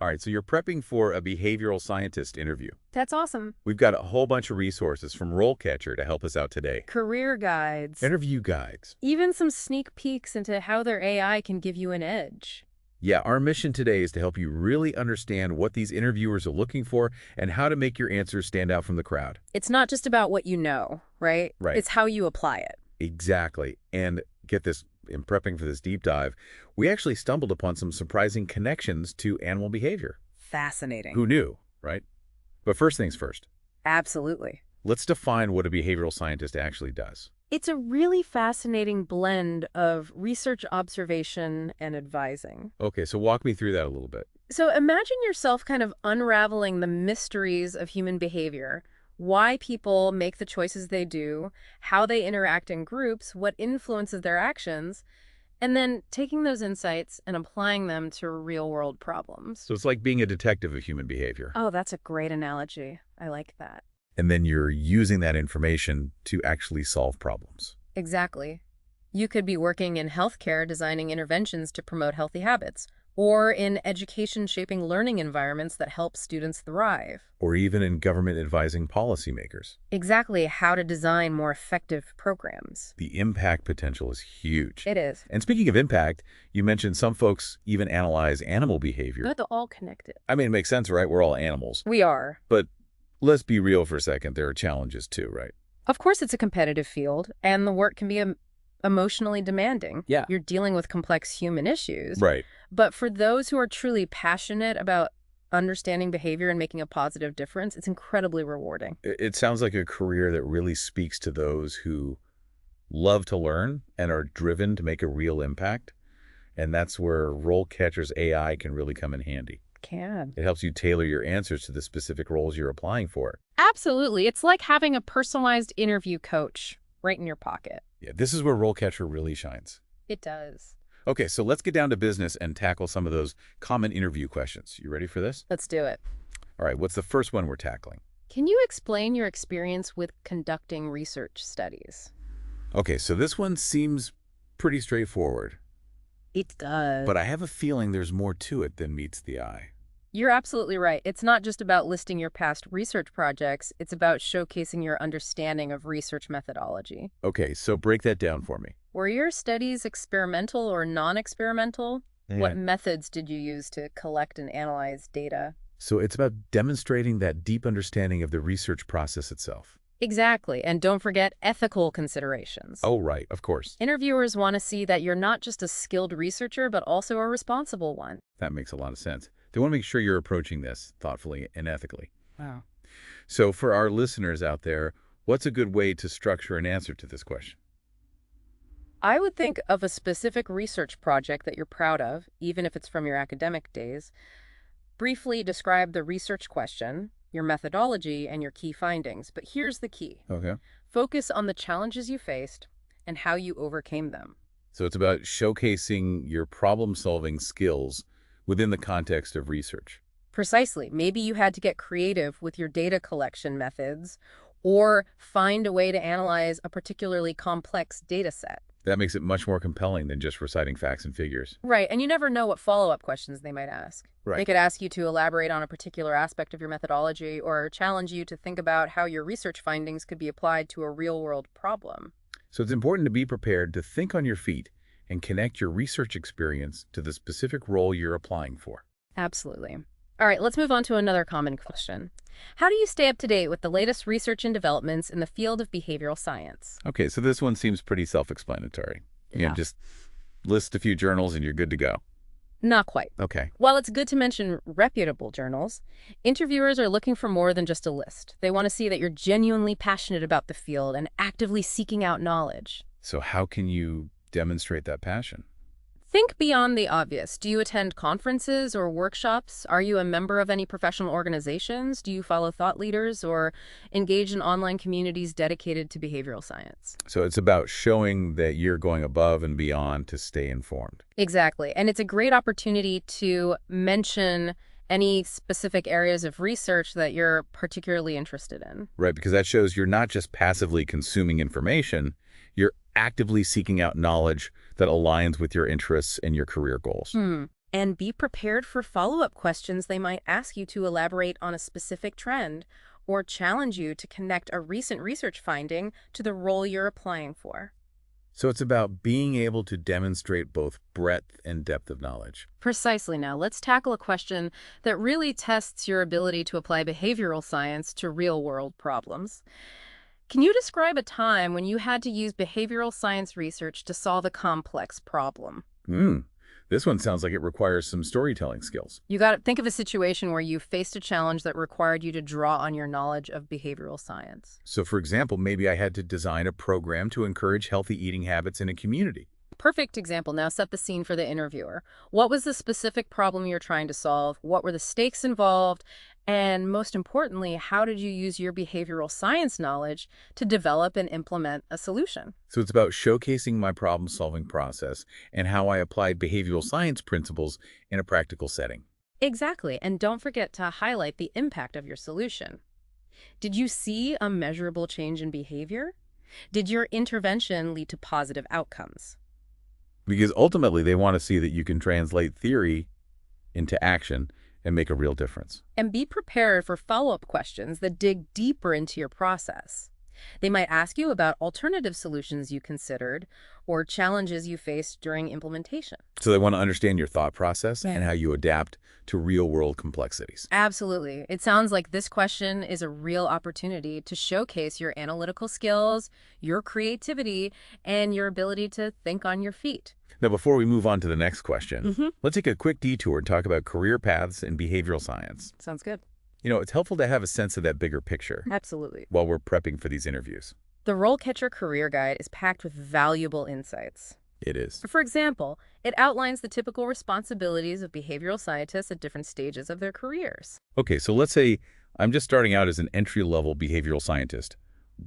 All right, so you're prepping for a behavioral scientist interview. That's awesome. We've got a whole bunch of resources from RoleCatcher to help us out today. Career guides. Interview guides. Even some sneak peeks into how their AI can give you an edge. Yeah, our mission today is to help you really understand what these interviewers are looking for and how to make your answers stand out from the crowd. It's not just about what you know, right? Right. It's how you apply it. Exactly. And get this, in prepping for this deep dive, we actually stumbled upon some surprising connections to animal behavior. Fascinating. Who knew, right? But first things first. Absolutely. Let's define what a behavioral scientist actually does. It's a really fascinating blend of research observation and advising. Okay, so walk me through that a little bit. So imagine yourself kind of unraveling the mysteries of human behavior, why people make the choices they do, how they interact in groups, what influences their actions, and then taking those insights and applying them to real-world problems. So it's like being a detective of human behavior. Oh, that's a great analogy. I like that. And then you're using that information to actually solve problems. Exactly. You could be working in healthcare designing interventions to promote healthy habits, or in education shaping learning environments that help students thrive. Or even in government advising policymakers. Exactly how to design more effective programs. The impact potential is huge. It is. And speaking of impact, you mentioned some folks even analyze animal behavior. They're all connected. I mean, it makes sense, right? We're all animals. We are. But let's be real for a second. There are challenges too, right? Of course, it's a competitive field, and the work can be emotionally demanding. Yeah. You're dealing with complex human issues. Right. But for those who are truly passionate about understanding behavior and making a positive difference, it's incredibly rewarding. It sounds like a career that really speaks to those who love to learn and are driven to make a real impact. And that's where RoleCatcher's AI can really come in handy. Can. It helps you tailor your answers to the specific roles you're applying for. Absolutely. It's like having a personalized interview coach right in your pocket. Yeah, this is where RoleCatcher really shines. It does. Okay, so let's get down to business and tackle some of those common interview questions. You ready for this? Let's do it. All right, what's the first one we're tackling? Can you explain your experience with conducting research studies? Okay, so this one seems pretty straightforward. It does. But I have a feeling there's more to it than meets the eye. You're absolutely right. It's not just about listing your past research projects. It's about showcasing your understanding of research methodology. Okay, so break that down for me. Were your studies experimental or non-experimental? Yeah. What methods did you use to collect and analyze data? So it's about demonstrating that deep understanding of the research process itself. Exactly. And don't forget ethical considerations. Oh, right, of course. Interviewers want to see that you're not just a skilled researcher, but also a responsible one. That makes a lot of sense. They want to make sure you're approaching this thoughtfully and ethically. Wow. So for our listeners out there, what's a good way to structure an answer to this question? I would think of a specific research project that you're proud of, even if it's from your academic days. Briefly describe the research question, your methodology, and your key findings. But here's the key. Okay. Focus on the challenges you faced and how you overcame them. So it's about showcasing your problem-solving skills within the context of research. Precisely. Maybe you had to get creative with your data collection methods or find a way to analyze a particularly complex data set. That makes it much more compelling than just reciting facts and figures. Right, and you never know what follow-up questions they might ask. Right. They could ask you to elaborate on a particular aspect of your methodology or challenge you to think about how your research findings could be applied to a real-world problem. So it's important to be prepared to think on your feet and connect your research experience to the specific role you're applying for. Absolutely. All right, let's move on to another common question. How do you stay up to date with the latest research and developments in the field of behavioral science? Okay, so this one seems pretty self-explanatory. You know, just list a few journals and you're good to go. Not quite. Okay. While it's good to mention reputable journals, interviewers are looking for more than just a list. They want to see that you're genuinely passionate about the field and actively seeking out knowledge. So how can you demonstrate that passion? Think beyond the obvious. Do you attend conferences or workshops? Are you a member of any professional organizations? Do you follow thought leaders or engage in online communities dedicated to behavioral science? So it's about showing that you're going above and beyond to stay informed. Exactly. And it's a great opportunity to mention any specific areas of research that you're particularly interested in. Right, because that shows you're not just passively consuming information, you're actively seeking out knowledge that aligns with your interests and your career goals. And And be prepared for follow-up questions. They might ask you to elaborate on a specific trend or challenge you to connect a recent research finding to the role you're applying for. So it's about being able to demonstrate both breadth and depth of knowledge. Precisely. Now, let's tackle a question that really tests your ability to apply behavioral science to real-world problems. Can you describe a time when you had to use behavioral science research to solve a complex problem? Hmm. This one sounds like it requires some storytelling skills. You got to think of a situation where you faced a challenge that required you to draw on your knowledge of behavioral science. So, for example, maybe I had to design a program to encourage healthy eating habits in a community. Perfect example. Now set the scene for the interviewer. What was the specific problem you're trying to solve? What were the stakes involved? And most importantly, how did you use your behavioral science knowledge to develop and implement a solution? So it's about showcasing my problem-solving process and how I applied behavioral science principles in a practical setting. Exactly. And don't forget to highlight the impact of your solution. Did you see a measurable change in behavior? Did your intervention lead to positive outcomes? Because ultimately, they want to see that you can translate theory into action and make a real difference. And be prepared for follow-up questions that dig deeper into your process. They might ask you about alternative solutions you considered or challenges you faced during implementation. So they want to understand your thought process and how you adapt to real-world complexities. Absolutely. It sounds like this question is a real opportunity to showcase your analytical skills, your creativity, and your ability to think on your feet. Now, before we move on to the next question, let's take a quick detour and talk about career paths in behavioral science. Sounds good. You know, it's helpful to have a sense of that bigger picture Absolutely. while we're prepping for these interviews. The RoleCatcher Career Guide is packed with valuable insights. It is. For example, it outlines the typical responsibilities of behavioral scientists at different stages of their careers. Okay, so let's say I'm just starting out as an entry-level behavioral scientist.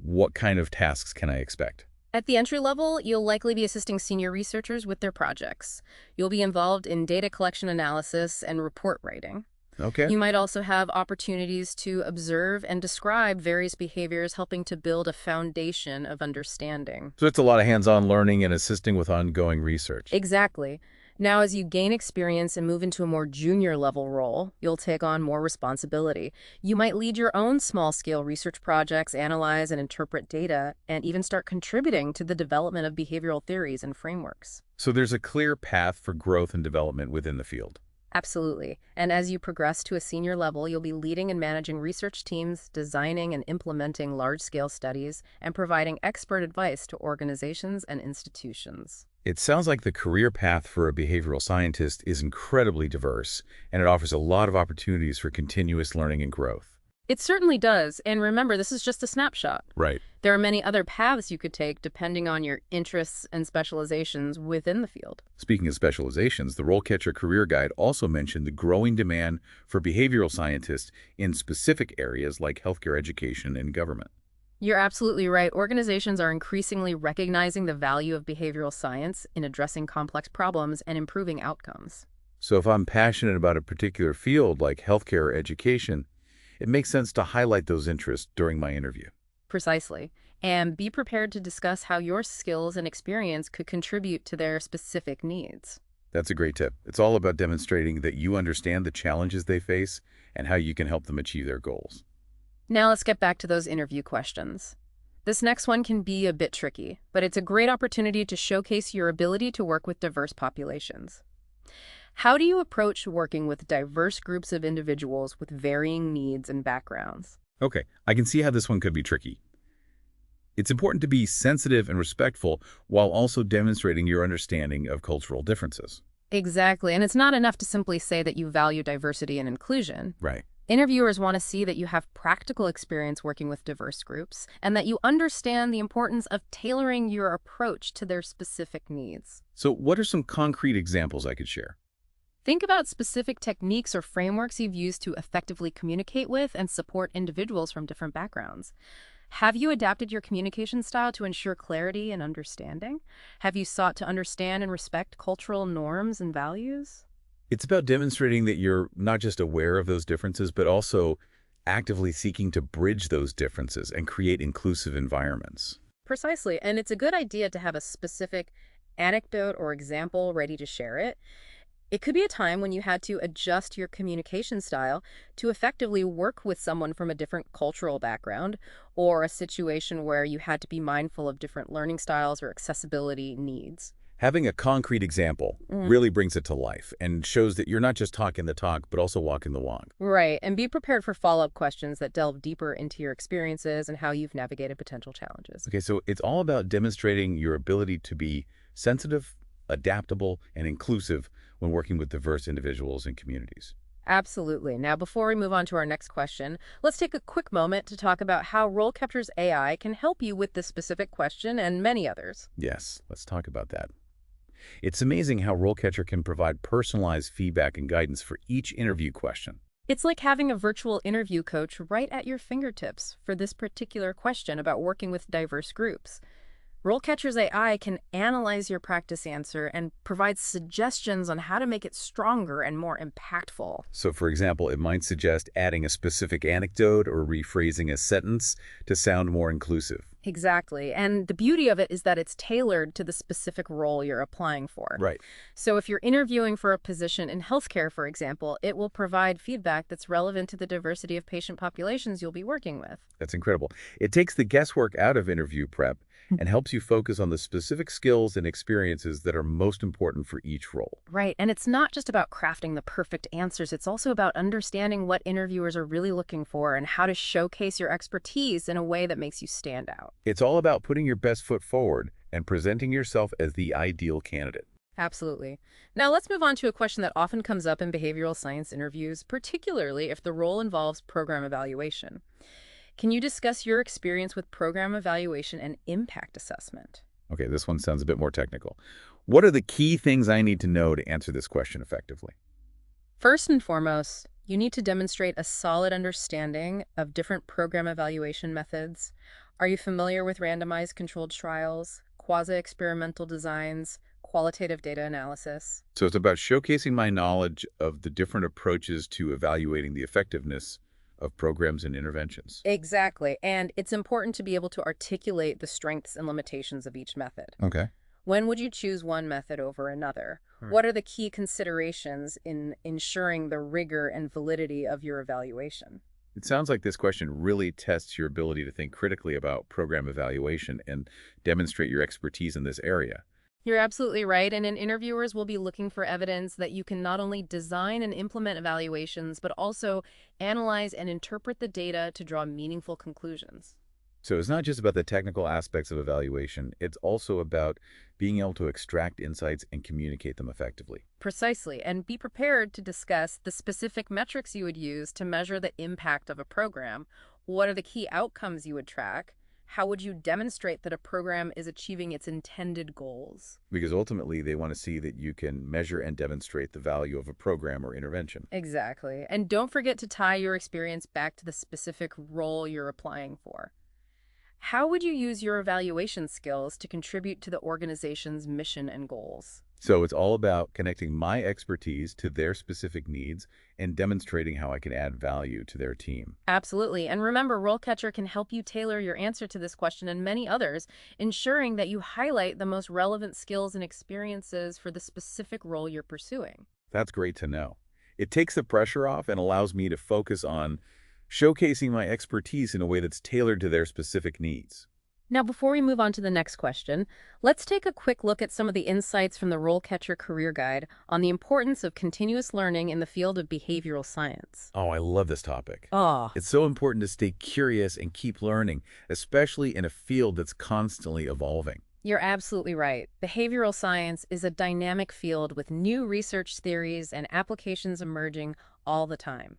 What kind of tasks can I expect? At the entry level, you'll likely be assisting senior researchers with their projects. You'll be involved in data collection analysis and report writing. Okay. You might also have opportunities to observe and describe various behaviors, helping to build a foundation of understanding. So it's a lot of hands-on learning and assisting with ongoing research. Exactly. Now, as you gain experience and move into a more junior level role, you'll take on more responsibility. You might lead your own small-scale research projects, analyze and interpret data, and even start contributing to the development of behavioral theories and frameworks. So there's a clear path for growth and development within the field. Absolutely. And as you progress to a senior level, you'll be leading and managing research teams, designing and implementing large-scale studies, and providing expert advice to organizations and institutions. It sounds like the career path for a behavioral scientist is incredibly diverse, and it offers a lot of opportunities for continuous learning and growth. It certainly does. And remember, this is just a snapshot. Right. There are many other paths you could take depending on your interests and specializations within the field. Speaking of specializations, the RoleCatcher Career Guide also mentioned the growing demand for behavioral scientists in specific areas like healthcare education and government. You're absolutely right. Organizations are increasingly recognizing the value of behavioral science in addressing complex problems and improving outcomes. So if I'm passionate about a particular field like healthcare or education, it makes sense to highlight those interests during my interview. Precisely. And be prepared to discuss how your skills and experience could contribute to their specific needs. That's a great tip. It's all about demonstrating that you understand the challenges they face and how you can help them achieve their goals. Now let's get back to those interview questions. This next one can be a bit tricky, but it's a great opportunity to showcase your ability to work with diverse populations. How do you approach working with diverse groups of individuals with varying needs and backgrounds? Okay, I can see how this one could be tricky. It's important to be sensitive and respectful while also demonstrating your understanding of cultural differences. Exactly, and it's not enough to simply say that you value diversity and inclusion. Right. Interviewers want to see that you have practical experience working with diverse groups and that you understand the importance of tailoring your approach to their specific needs. So what are some concrete examples I could share? Think about specific techniques or frameworks you've used to effectively communicate with and support individuals from different backgrounds. Have you adapted your communication style to ensure clarity and understanding? Have you sought to understand and respect cultural norms and values? It's about demonstrating that you're not just aware of those differences, but also actively seeking to bridge those differences and create inclusive environments. Precisely, and it's a good idea to have a specific anecdote or example ready to share it. It could be a time when you had to adjust your communication style to effectively work with someone from a different cultural background, or a situation where you had to be mindful of different learning styles or accessibility needs. Having a concrete example really brings it to life and shows that you're not just talking the talk, but also walking the walk. Right, and be prepared for follow-up questions that delve deeper into your experiences and how you've navigated potential challenges. Okay, so it's all about demonstrating your ability to be sensitive, adaptable, and inclusive when working with diverse individuals and communities. Absolutely. Now, before we move on to our next question, let's take a quick moment to talk about how RoleCatcher's AI can help you with this specific question and many others. Yes, let's talk about that. It's amazing how RoleCatcher can provide personalized feedback and guidance for each interview question. It's like having a virtual interview coach right at your fingertips for this particular question about working with diverse groups. RoleCatcher's AI can analyze your practice answer and provide suggestions on how to make it stronger and more impactful. So, for example, it might suggest adding a specific anecdote or rephrasing a sentence to sound more inclusive. Exactly. And the beauty of it is that it's tailored to the specific role you're applying for. Right. So if you're interviewing for a position in healthcare, for example, it will provide feedback that's relevant to the diversity of patient populations you'll be working with. That's incredible. It takes the guesswork out of interview prep and helps you focus on the specific skills and experiences that are most important for each role. Right. And it's not just about crafting the perfect answers. It's also about understanding what interviewers are really looking for and how to showcase your expertise in a way that makes you stand out. It's all about putting your best foot forward and presenting yourself as the ideal candidate. Absolutely. Now let's move on to a question that often comes up in behavioral science interviews, particularly if the role involves program evaluation. Can you discuss your experience with program evaluation and impact assessment? Okay, this one sounds a bit more technical. What are the key things I need to know to answer this question effectively? First and foremost, you need to demonstrate a solid understanding of different program evaluation methods. Are you familiar with randomized controlled trials, quasi-experimental designs, qualitative data analysis? So it's about showcasing my knowledge of the different approaches to evaluating the effectiveness of programs and interventions. Exactly. And it's important to be able to articulate the strengths and limitations of each method. Okay. When would you choose one method over another? What are the key considerations in ensuring the rigor and validity of your evaluation? It sounds like this question really tests your ability to think critically about program evaluation and demonstrate your expertise in this area. You're absolutely right, and interviewers will be looking for evidence that you can not only design and implement evaluations, but also analyze and interpret the data to draw meaningful conclusions. So it's not just about the technical aspects of evaluation, it's also about being able to extract insights and communicate them effectively. Precisely, and be prepared to discuss the specific metrics you would use to measure the impact of a program. What are the key outcomes you would track? How would you demonstrate that a program is achieving its intended goals? Because ultimately, they want to see that you can measure and demonstrate the value of a program or intervention. Exactly. And don't forget to tie your experience back to the specific role you're applying for. How would you use your evaluation skills to contribute to the organization's mission and goals? So it's all about connecting my expertise to their specific needs and demonstrating how I can add value to their team. Absolutely. And remember, RoleCatcher can help you tailor your answer to this question and many others, ensuring that you highlight the most relevant skills and experiences for the specific role you're pursuing. That's great to know. It takes the pressure off and allows me to focus on showcasing my expertise in a way that's tailored to their specific needs. Now, before we move on to the next question, let's take a quick look at some of the insights from the RoleCatcher Career Guide on the importance of continuous learning in the field of behavioral science. Oh, I love this topic. Oh, It's so important to stay curious and keep learning, especially in a field that's constantly evolving. you're absolutely right. Behavioral science is a dynamic field with new research theories and applications emerging all the time.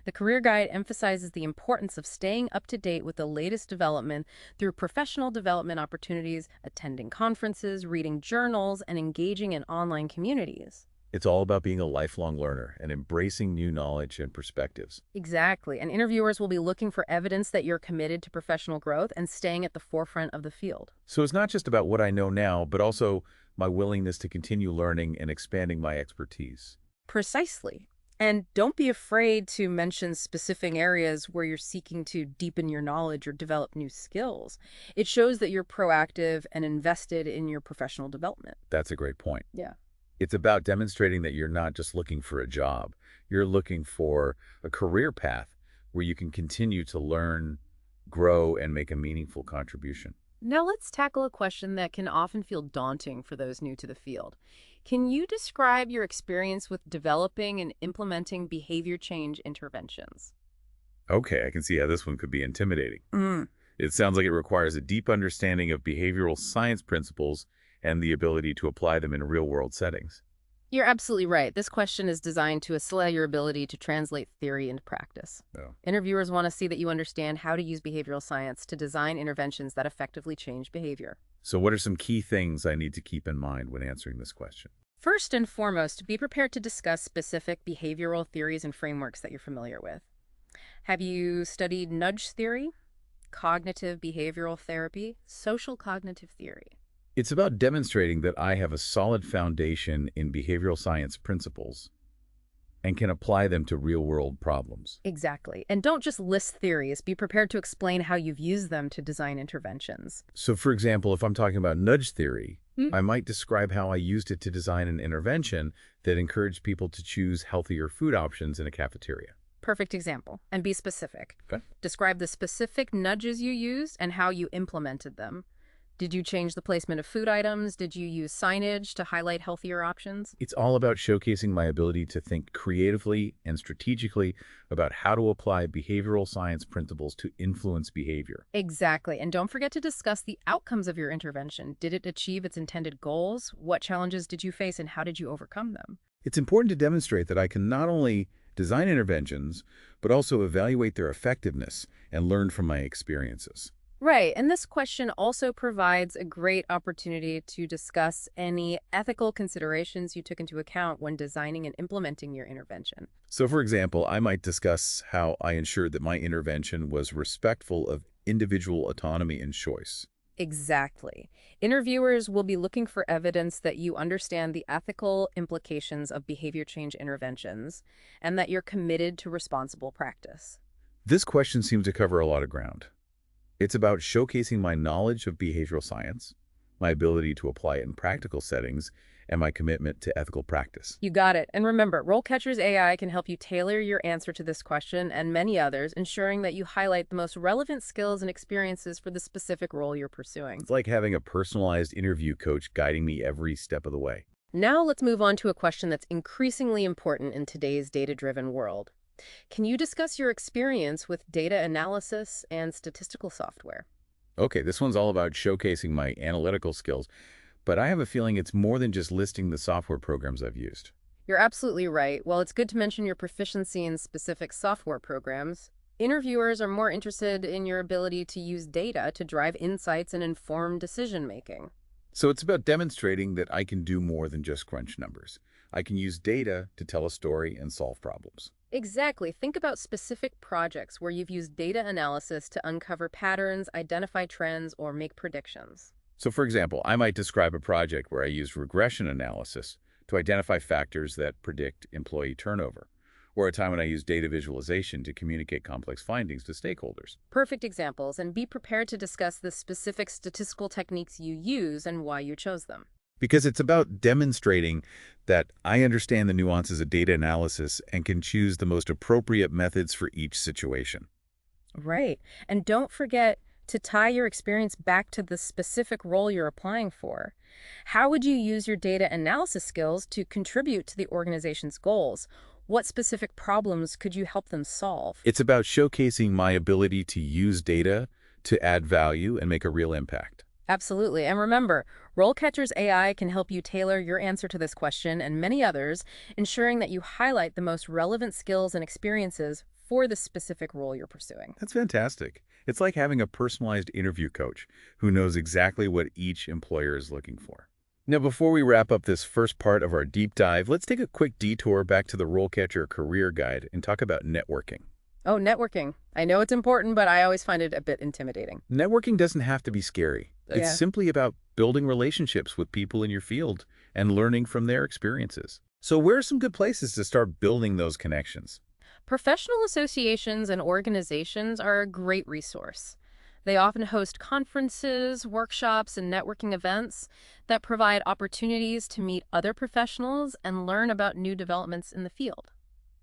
The Career Guide emphasizes the importance of staying up to date with the latest development through professional development opportunities, attending conferences, reading journals, and engaging in online communities. It's all about being a lifelong learner and embracing new knowledge and perspectives. Exactly, and interviewers will be looking for evidence that you're committed to professional growth and staying at the forefront of the field. So it's not just about what I know now, but also my willingness to continue learning and expanding my expertise. Precisely. And don't be afraid to mention specific areas where you're seeking to deepen your knowledge or develop new skills. It shows that you're proactive and invested in your professional development. That's a great point. Yeah. It's about demonstrating that you're not just looking for a job. You're looking for a career path where you can continue to learn, grow, and make a meaningful contribution. Now let's tackle a question that can often feel daunting for those new to the field. Can you describe your experience with developing and implementing behavior change interventions? Okay, I can see how this one could be intimidating. Mm. It sounds like it requires a deep understanding of behavioral science principles and the ability to apply them in real-world settings. You're absolutely right. This question is designed to assess your ability to translate theory into practice. Oh. Interviewers want to see that you understand how to use behavioral science to design interventions that effectively change behavior. So what are some key things I need to keep in mind when answering this question? First and foremost, be prepared to discuss specific behavioral theories and frameworks that you're familiar with. Have you studied nudge theory, cognitive behavioral therapy, social cognitive theory? It's about demonstrating that I have a solid foundation in behavioral science principles and can apply them to real-world problems. Exactly. And don't just list theories. Be prepared to explain how you've used them to design interventions. So, for example, if I'm talking about nudge theory, Hmm. I might describe how I used it to design an intervention that encouraged people to choose healthier food options in a cafeteria. Perfect example. And be specific. Okay. Describe the specific nudges you used and how you implemented them. Did you change the placement of food items? Did you use signage to highlight healthier options? It's all about showcasing my ability to think creatively and strategically about how to apply behavioral science principles to influence behavior. Exactly. And don't forget to discuss the outcomes of your intervention. Did it achieve its intended goals? What challenges did you face and how did you overcome them? It's important to demonstrate that I can not only design interventions, but also evaluate their effectiveness and learn from my experiences. Right. And this question also provides a great opportunity to discuss any ethical considerations you took into account when designing and implementing your intervention. So, for example, I might discuss how I ensured that my intervention was respectful of individual autonomy and choice. Exactly. Interviewers will be looking for evidence that you understand the ethical implications of behavior change interventions and that you're committed to responsible practice. This question seems to cover a lot of ground. It's about showcasing my knowledge of behavioral science, my ability to apply it in practical settings, and my commitment to ethical practice. You got it. And remember, RoleCatcher's AI can help you tailor your answer to this question and many others, ensuring that you highlight the most relevant skills and experiences for the specific role you're pursuing. It's like having a personalized interview coach guiding me every step of the way. Now let's move on to a question that's increasingly important in today's data-driven world. Can you discuss your experience with data analysis and statistical software? Okay, this one's all about showcasing my analytical skills, but I have a feeling it's more than just listing the software programs I've used. You're absolutely right. While it's good to mention your proficiency in specific software programs, interviewers are more interested in your ability to use data to drive insights and inform decision-making. So it's about demonstrating that I can do more than just crunch numbers. I can use data to tell a story and solve problems. Exactly. Think about specific projects where you've used data analysis to uncover patterns, identify trends, or make predictions. So for example, I might describe a project where I used regression analysis to identify factors that predict employee turnover, or a time when I used data visualization to communicate complex findings to stakeholders. Perfect examples, and be prepared to discuss the specific statistical techniques you use and why you chose them. Because it's about demonstrating that I understand the nuances of data analysis and can choose the most appropriate methods for each situation. Right. And don't forget to tie your experience back to the specific role you're applying for. How would you use your data analysis skills to contribute to the organization's goals? What specific problems could you help them solve? It's about showcasing my ability to use data to add value and make a real impact. Absolutely. And remember, RoleCatcher's AI can help you tailor your answer to this question and many others, ensuring that you highlight the most relevant skills and experiences for the specific role you're pursuing. That's fantastic. It's like having a personalized interview coach who knows exactly what each employer is looking for. Now, before we wrap up this first part of our deep dive, let's take a quick detour back to the RoleCatcher Career Guide and talk about networking. Oh, networking. I know it's important, but I always find it a bit intimidating. Networking doesn't have to be scary. Yeah. It's simply about building relationships with people in your field and learning from their experiences. So where are some good places to start building those connections? Professional associations and organizations are a great resource. They often host conferences, workshops, and networking events that provide opportunities to meet other professionals and learn about new developments in the field.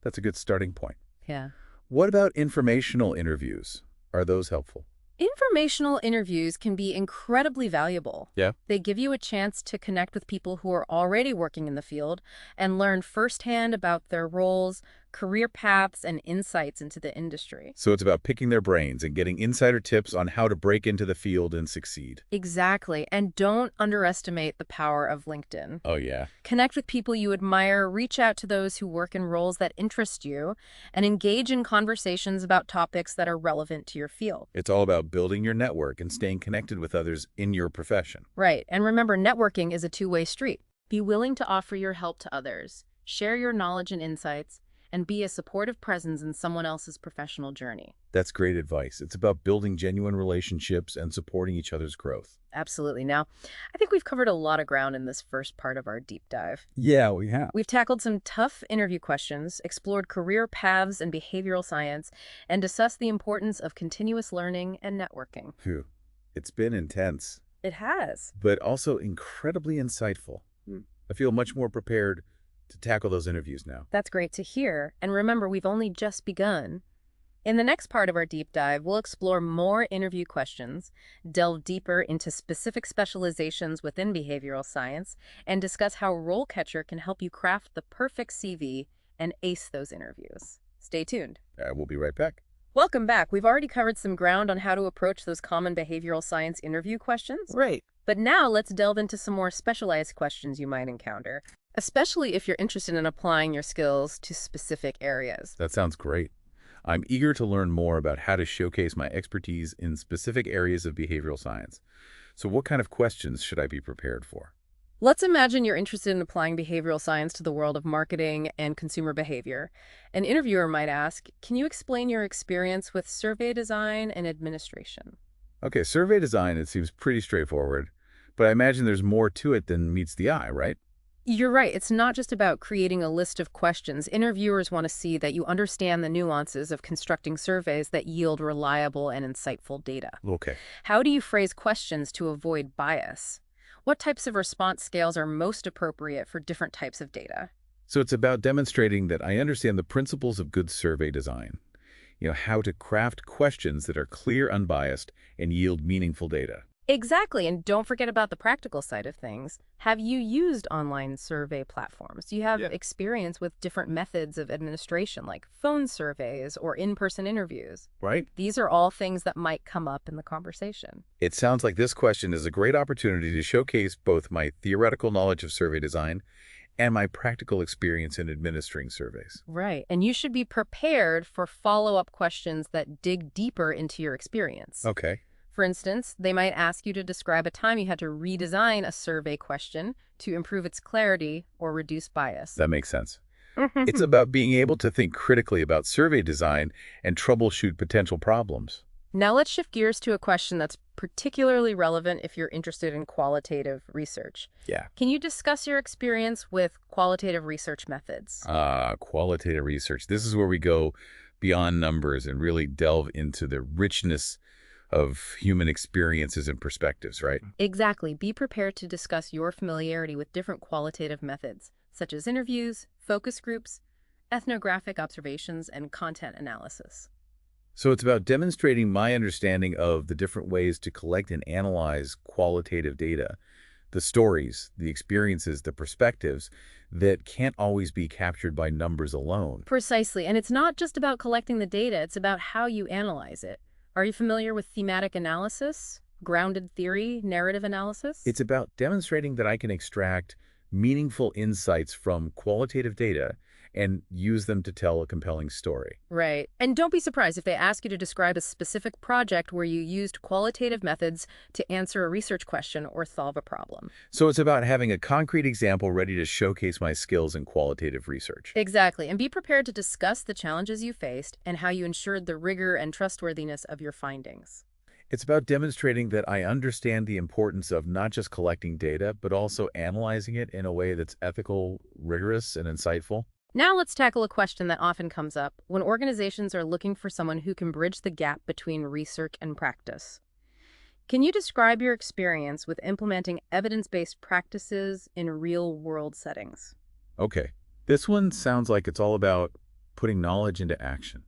That's a good starting point. Yeah. What about informational interviews? Are those helpful? Informational interviews can be incredibly valuable. Yeah. They give you a chance to connect with people who are already working in the field and learn firsthand about their roles, career paths, and insights into the industry. So it's about picking their brains and getting insider tips on how to break into the field and succeed. Exactly. And don't underestimate the power of LinkedIn. Oh, yeah. Connect with people you admire, reach out to those who work in roles that interest you, and engage in conversations about topics that are relevant to your field. It's all about building your network and staying connected with others in your profession. Right. And remember, networking is a two-way street. Be willing to offer your help to others, share your knowledge and insights, and be a supportive presence in someone else's professional journey. That's great advice. It's about building genuine relationships and supporting each other's growth. Absolutely. Now, I think we've covered a lot of ground in this first part of our deep dive. Yeah, we have. We've tackled some tough interview questions, explored career paths and behavioral science, and discussed the importance of continuous learning and networking. Phew. It's been intense, It has. but also incredibly insightful. I feel much more prepared to tackle those interviews now. That's great to hear. And remember, we've only just begun. In the next part of our deep dive, we'll explore more interview questions, delve deeper into specific specializations within behavioral science, and discuss how RoleCatcher can help you craft the perfect CV and ace those interviews. Stay tuned. We'll be right back. Welcome back. We've already covered some ground on how to approach those common behavioral science interview questions. Right. But now let's delve into some more specialized questions you might encounter, especially if you're interested in applying your skills to specific areas. That sounds great. I'm eager to learn more about how to showcase my expertise in specific areas of behavioral science. So what kind of questions should I be prepared for? Let's imagine you're interested in applying behavioral science to the world of marketing and consumer behavior. An interviewer might ask, can you explain your experience with survey design and administration? Okay, survey design, it seems pretty straightforward, but I imagine there's more to it than meets the eye, right? You're right. It's not just about creating a list of questions. Interviewers want to see that you understand the nuances of constructing surveys that yield reliable and insightful data. Okay. How do you phrase questions to avoid bias? What types of response scales are most appropriate for different types of data? So it's about demonstrating that I understand the principles of good survey design. How to craft questions that are clear, unbiased, and yield meaningful data. Exactly, and don't forget about the practical side of things. Have you used online survey platforms? Do you have experience with different methods of administration, like phone surveys or in-person interviews? Right? These are all things that might come up in the conversation. It sounds like this question is a great opportunity to showcase both my theoretical knowledge of survey design and my practical experience in administering surveys. Right, and you should be prepared for follow-up questions that dig deeper into your experience. Okay. For instance, they might ask you to describe a time you had to redesign a survey question to improve its clarity or reduce bias. That makes sense. It's about being able to think critically about survey design and troubleshoot potential problems. Now let's shift gears to a question that's particularly relevant if you're interested in qualitative research. Yeah. Can you discuss your experience with qualitative research methods? Qualitative research. This is where we go beyond numbers and really delve into the richness of human experiences and perspectives, right? Exactly. Be prepared to discuss your familiarity with different qualitative methods, such as interviews, focus groups, ethnographic observations, and content analysis. So it's about demonstrating my understanding of the different ways to collect and analyze qualitative data, the stories, the experiences, the perspectives that can't always be captured by numbers alone. Precisely. And it's not just about collecting the data, it's about how you analyze it. Are you familiar with thematic analysis, grounded theory, narrative analysis? It's about demonstrating that I can extract meaningful insights from qualitative data and use them to tell a compelling story. Right. And don't be surprised if they ask you to describe a specific project where you used qualitative methods to answer a research question or solve a problem. So it's about having a concrete example ready to showcase my skills in qualitative research. Exactly. And be prepared to discuss the challenges you faced and how you ensured the rigor and trustworthiness of your findings. It's about demonstrating that I understand the importance of not just collecting data, but also analyzing it in a way that's ethical, rigorous, and insightful. Now let's tackle a question that often comes up when organizations are looking for someone who can bridge the gap between research and practice. Can you describe your experience with implementing evidence-based practices in real-world settings? Okay, this one sounds like it's all about putting knowledge into action.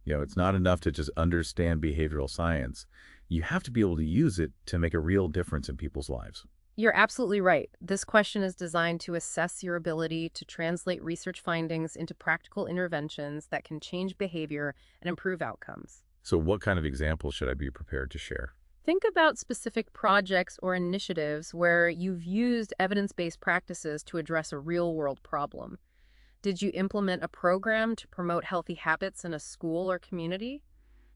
It's not enough to just understand behavioral science. You have to be able to use it to make a real difference in people's lives. You're absolutely right. This question is designed to assess your ability to translate research findings into practical interventions that can change behavior and improve outcomes. So what kind of examples should I be prepared to share? Think about specific projects or initiatives where you've used evidence-based practices to address a real-world problem. Did you implement a program to promote healthy habits in a school or community?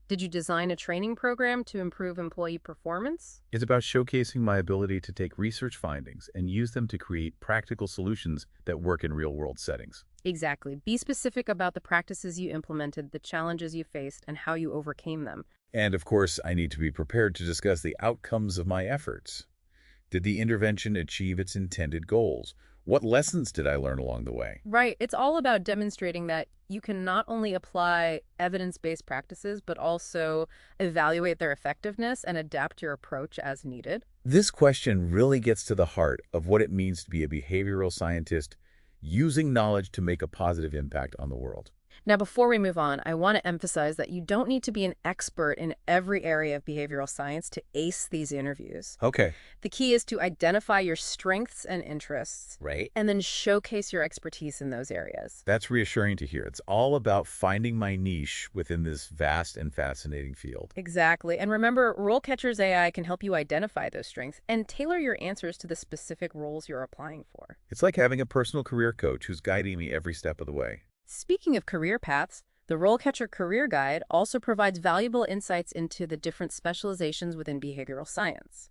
Did you design a training program to improve employee performance? It's about showcasing my ability to take research findings and use them to create practical solutions that work in real-world settings. Exactly. Be specific about the practices you implemented, the challenges you faced, and how you overcame them. And of course, I need to be prepared to discuss the outcomes of my efforts. Did the intervention achieve its intended goals? What lessons did I learn along the way? Right. It's all about demonstrating that you can not only apply evidence-based practices, but also evaluate their effectiveness and adapt your approach as needed. This question really gets to the heart of what it means to be a behavioral scientist using knowledge to make a positive impact on the world. Now, before we move on, I want to emphasize that you don't need to be an expert in every area of behavioral science to ace these interviews. Okay. The key is to identify your strengths and interests, Right. and then showcase your expertise in those areas. That's reassuring to hear. It's all about finding my niche within this vast and fascinating field. Exactly. And remember, RoleCatcher's AI can help you identify those strengths and tailor your answers to the specific roles you're applying for. It's like having a personal career coach who's guiding me every step of the way. Speaking of career paths, the RoleCatcher Career Guide also provides valuable insights into the different specializations within behavioral science.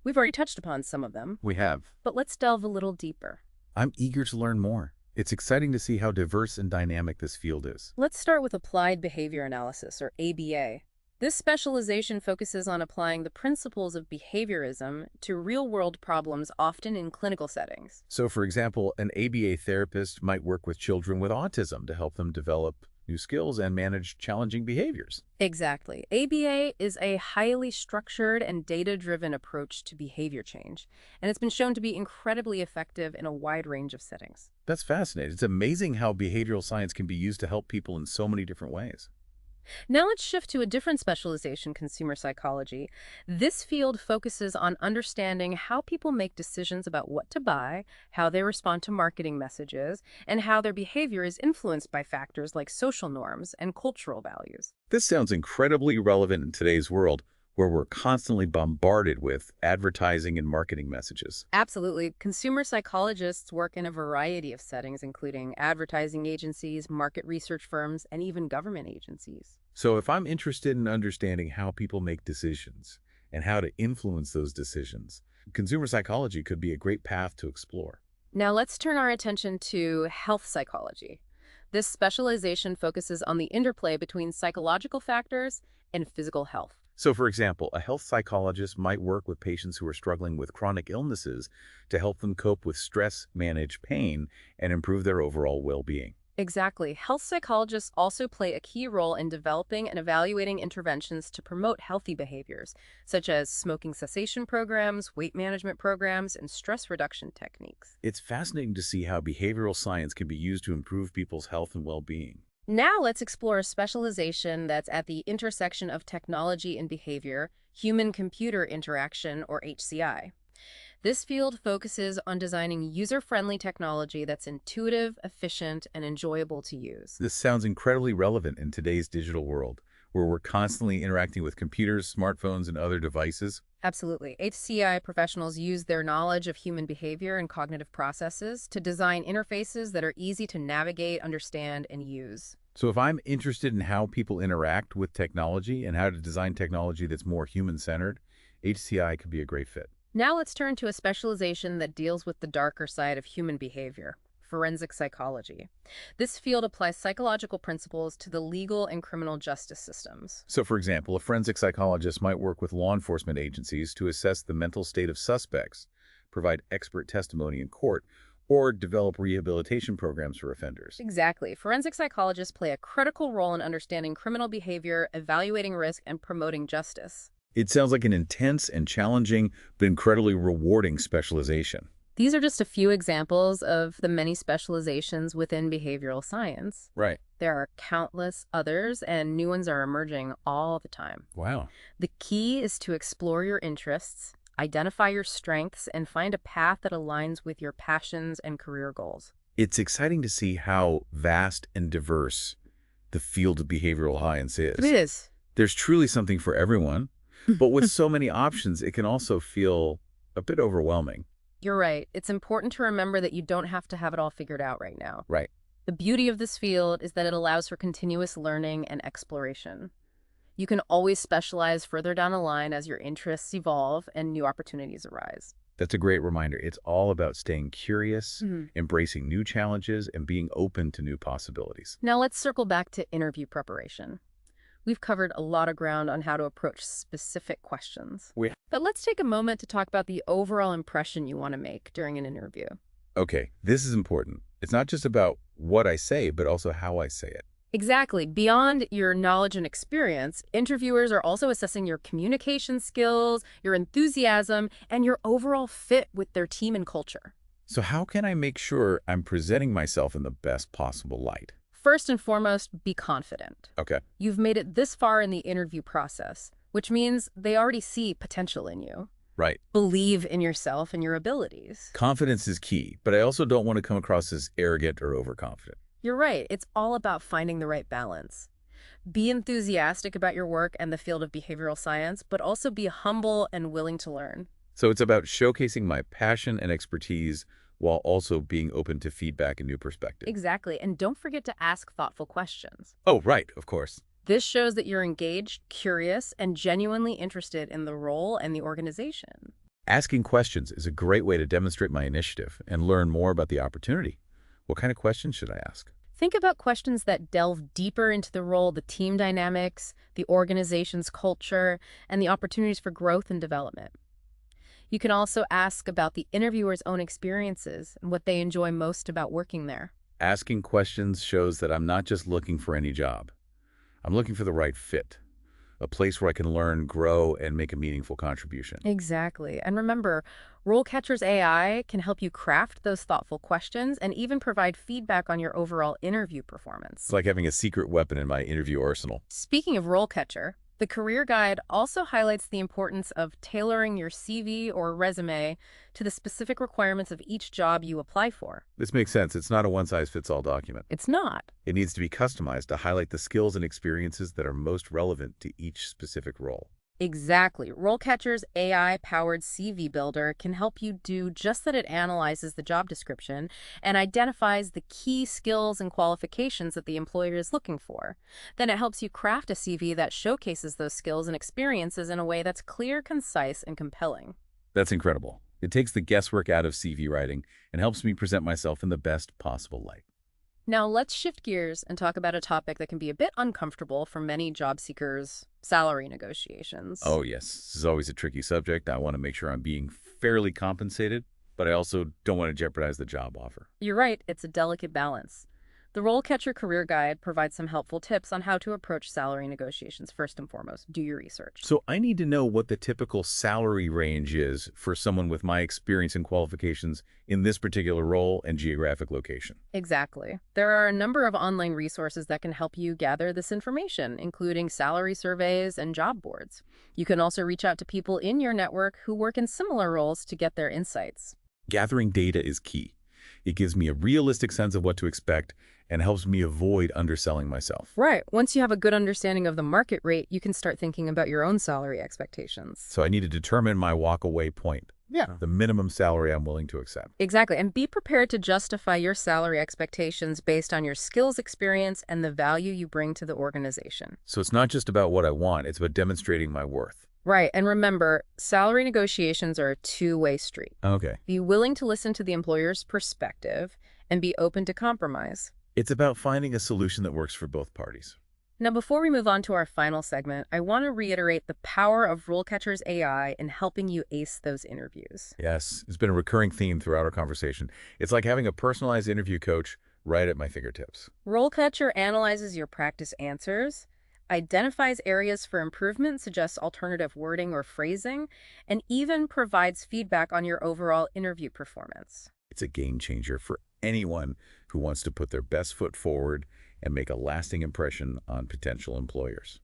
We've already touched upon some of them, We have. but let's delve a little deeper. I'm eager to learn more. It's exciting to see how diverse and dynamic this field is. Let's start with applied behavior analysis, or ABA. This specialization focuses on applying the principles of behaviorism to real-world problems, often in clinical settings. So, for example, an ABA therapist might work with children with autism to help them develop new skills and manage challenging behaviors. Exactly. ABA is a highly structured and data-driven approach to behavior change, and it's been shown to be incredibly effective in a wide range of settings. That's fascinating. It's amazing how behavioral science can be used to help people in so many different ways. Now let's shift to a different specialization, consumer psychology. This field focuses on understanding how people make decisions about what to buy, how they respond to marketing messages, and how their behavior is influenced by factors like social norms and cultural values. This sounds incredibly relevant in today's world, where we're constantly bombarded with advertising and marketing messages. Absolutely. Consumer psychologists work in a variety of settings, including advertising agencies, market research firms, and even government agencies. So if I'm interested in understanding how people make decisions and how to influence those decisions, consumer psychology could be a great path to explore. Now let's turn our attention to health psychology. This specialization focuses on the interplay between psychological factors and physical health. So, for example, a health psychologist might work with patients who are struggling with chronic illnesses to help them cope with stress, manage pain, and improve their overall well-being. Exactly. Health psychologists also play a key role in developing and evaluating interventions to promote healthy behaviors, such as smoking cessation programs, weight management programs, and stress reduction techniques. It's fascinating to see how behavioral science can be used to improve people's health and well-being. Now let's explore a specialization that's at the intersection of technology and behavior, human-computer interaction, or HCI. This field focuses on designing user-friendly technology that's intuitive, efficient, and enjoyable to use. This sounds incredibly relevant in today's digital world, where we're constantly interacting with computers, smartphones, and other devices. Absolutely. HCI professionals use their knowledge of human behavior and cognitive processes to design interfaces that are easy to navigate, understand, and use. So if I'm interested in how people interact with technology and how to design technology that's more human-centered, HCI could be a great fit. Now let's turn to a specialization that deals with the darker side of human behavior, forensic psychology. This field applies psychological principles to the legal and criminal justice systems. So, for example, a forensic psychologist might work with law enforcement agencies to assess the mental state of suspects, provide expert testimony in court, or develop rehabilitation programs for offenders. Exactly. Forensic psychologists play a critical role in understanding criminal behavior, evaluating risk, and promoting justice. It sounds like an intense and challenging, but incredibly rewarding specialization. These are just a few examples of the many specializations within behavioral science. Right. There are countless others, and new ones are emerging all the time. Wow. The key is to explore your interests, identify your strengths, and find a path that aligns with your passions and career goals. It's exciting to see how vast and diverse the field of behavioral science It is. is. There's truly something for everyone, but with so many options, it can also feel a bit overwhelming. You're right. It's important to remember that you don't have to have it all figured out right now. Right. The beauty of this field is that it allows for continuous learning and exploration. You can always specialize further down the line as your interests evolve and new opportunities arise. That's a great reminder. It's all about staying curious, embracing new challenges, and being open to new possibilities. Now let's circle back to interview preparation. We've covered a lot of ground on how to approach specific questions. But let's take a moment to talk about the overall impression you want to make during an interview. Okay, this is important. It's not just about what I say, but also how I say it. Exactly. Beyond your knowledge and experience, interviewers are also assessing your communication skills, your enthusiasm, and your overall fit with their team and culture. So how can I make sure I'm presenting myself in the best possible light? First and foremost, be confident. Okay. You've made it this far in the interview process, which means they already see potential in you. Right. Believe in yourself and your abilities. Confidence is key, but I also don't want to come across as arrogant or overconfident. You're right. It's all about finding the right balance. Be enthusiastic about your work and the field of behavioral science, but also be humble and willing to learn. So it's about showcasing my passion and expertise while also being open to feedback and new perspectives. Exactly. And don't forget to ask thoughtful questions. Oh, right, of course. This shows that you're engaged, curious, and genuinely interested in the role and the organization. Asking questions is a great way to demonstrate my initiative and learn more about the opportunity. What kind of questions should I ask? Think about questions that delve deeper into the role, the team dynamics, the organization's culture, and the opportunities for growth and development. You can also ask about the interviewer's own experiences and what they enjoy most about working there. Asking questions shows that I'm not just looking for any job. I'm looking for the right fit, a place where I can learn, grow, and make a meaningful contribution. Exactly. And remember, RoleCatcher's AI can help you craft those thoughtful questions and even provide feedback on your overall interview performance. It's like having a secret weapon in my interview arsenal. Speaking of RoleCatcher, the career guide also highlights the importance of tailoring your CV or resume to the specific requirements of each job you apply for. This makes sense. It's not a one-size-fits-all document. It's not. It needs to be customized to highlight the skills and experiences that are most relevant to each specific role. Exactly. RoleCatcher's AI-powered CV builder can help you do just that. It analyzes the job description and identifies the key skills and qualifications that the employer is looking for. Then it helps you craft a CV that showcases those skills and experiences in a way that's clear, concise, and compelling. That's incredible. It takes the guesswork out of CV writing and helps me present myself in the best possible light. Now let's shift gears and talk about a topic that can be a bit uncomfortable for many job seekers: salary negotiations. Oh, yes. This is always a tricky subject. I want to make sure I'm being fairly compensated, but I also don't want to jeopardize the job offer. You're right. It's a delicate balance. The RoleCatcher Career Guide provides some helpful tips on how to approach salary negotiations. First and foremost, do your research. So I need to know what the typical salary range is for someone with my experience and qualifications in this particular role and geographic location. Exactly. There are a number of online resources that can help you gather this information, including salary surveys and job boards. You can also reach out to people in your network who work in similar roles to get their insights. Gathering data is key. It gives me a realistic sense of what to expect and helps me avoid underselling myself. Right. Once you have a good understanding of the market rate, you can start thinking about your own salary expectations. So I need to determine my walk-away point. Yeah. The minimum salary I'm willing to accept. Exactly. And be prepared to justify your salary expectations based on your skills, experience, and the value you bring to the organization. So it's not just about what I want, it's about demonstrating my worth. Right. And remember, salary negotiations are a two-way street. Okay. Be willing to listen to the employer's perspective and be open to compromise. It's about finding a solution that works for both parties. Now, before we move on to our final segment, I want to reiterate the power of RoleCatcher's AI in helping you ace those interviews. Yes, it's been a recurring theme throughout our conversation. It's like having a personalized interview coach right at my fingertips. RoleCatcher analyzes your practice answers, identifies areas for improvement, suggests alternative wording or phrasing, and even provides feedback on your overall interview performance. It's a game changer for anyone who wants to put their best foot forward and make a lasting impression on potential employers.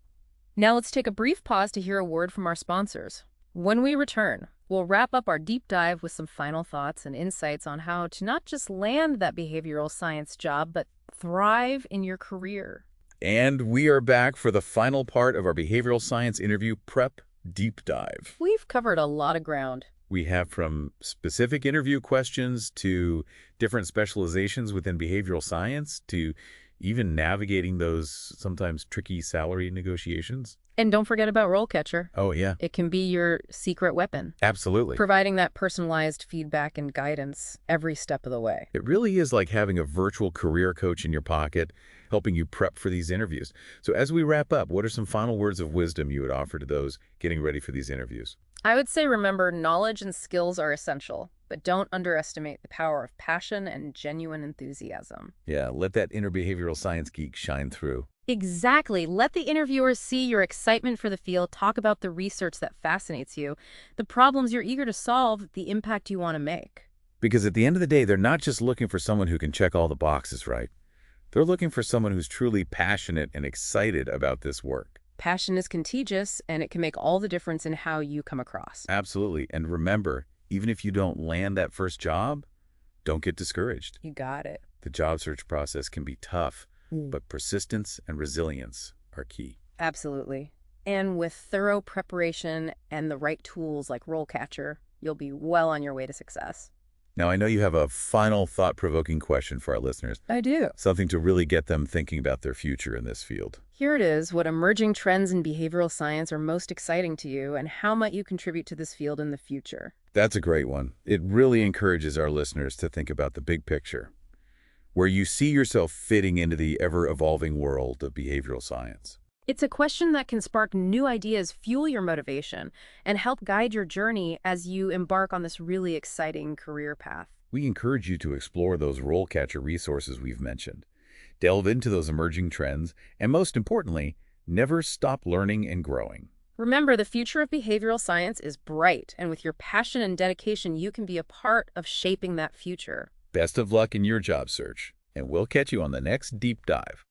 Now let's take a brief pause to hear a word from our sponsors. When we return, we'll wrap up our deep dive with some final thoughts and insights on how to not just land that behavioral science job, but thrive in your career. And we are back for the final part of our behavioral science interview prep deep dive. We've covered a lot of ground. We have from specific interview questions to different specializations within behavioral science to even navigating those sometimes tricky salary negotiations. And don't forget about RoleCatcher. Oh, yeah. It can be your secret weapon, Absolutely. providing that personalized feedback and guidance every step of the way. It really is like having a virtual career coach in your pocket, helping you prep for these interviews. So as we wrap up, what are some final words of wisdom you would offer to those getting ready for these interviews? I would say remember, knowledge and skills are essential, but don't underestimate the power of passion and genuine enthusiasm. Yeah, let that inner behavioral science geek shine through. Exactly. Let the interviewers see your excitement for the field, talk about the research that fascinates you, the problems you're eager to solve, the impact you want to make. Because at the end of the day, they're not just looking for someone who can check all the boxes, right? They're looking for someone who's truly passionate and excited about this work. Passion is contagious, and it can make all the difference in how you come across. Absolutely. And remember, even if you don't land that first job, don't get discouraged. You got it. The job search process can be tough, but persistence and resilience are key. Absolutely. And with thorough preparation and the right tools like RoleCatcher, you'll be well on your way to success. Now, I know you have a final thought-provoking question for our listeners, I do. something to really get them thinking about their future in this field. Here it is. What emerging trends in behavioral science are most exciting to you, and how might you contribute to this field in the future? That's a great one. It really encourages our listeners to think about the big picture, where you see yourself fitting into the ever-evolving world of behavioral science. It's a question that can spark new ideas, fuel your motivation, and help guide your journey as you embark on this really exciting career path. We encourage you to explore those RoleCatcher resources we've mentioned, delve into those emerging trends, and most importantly, never stop learning and growing. Remember, the future of behavioral science is bright, and with your passion and dedication, you can be a part of shaping that future. Best of luck in your job search, and we'll catch you on the next deep dive.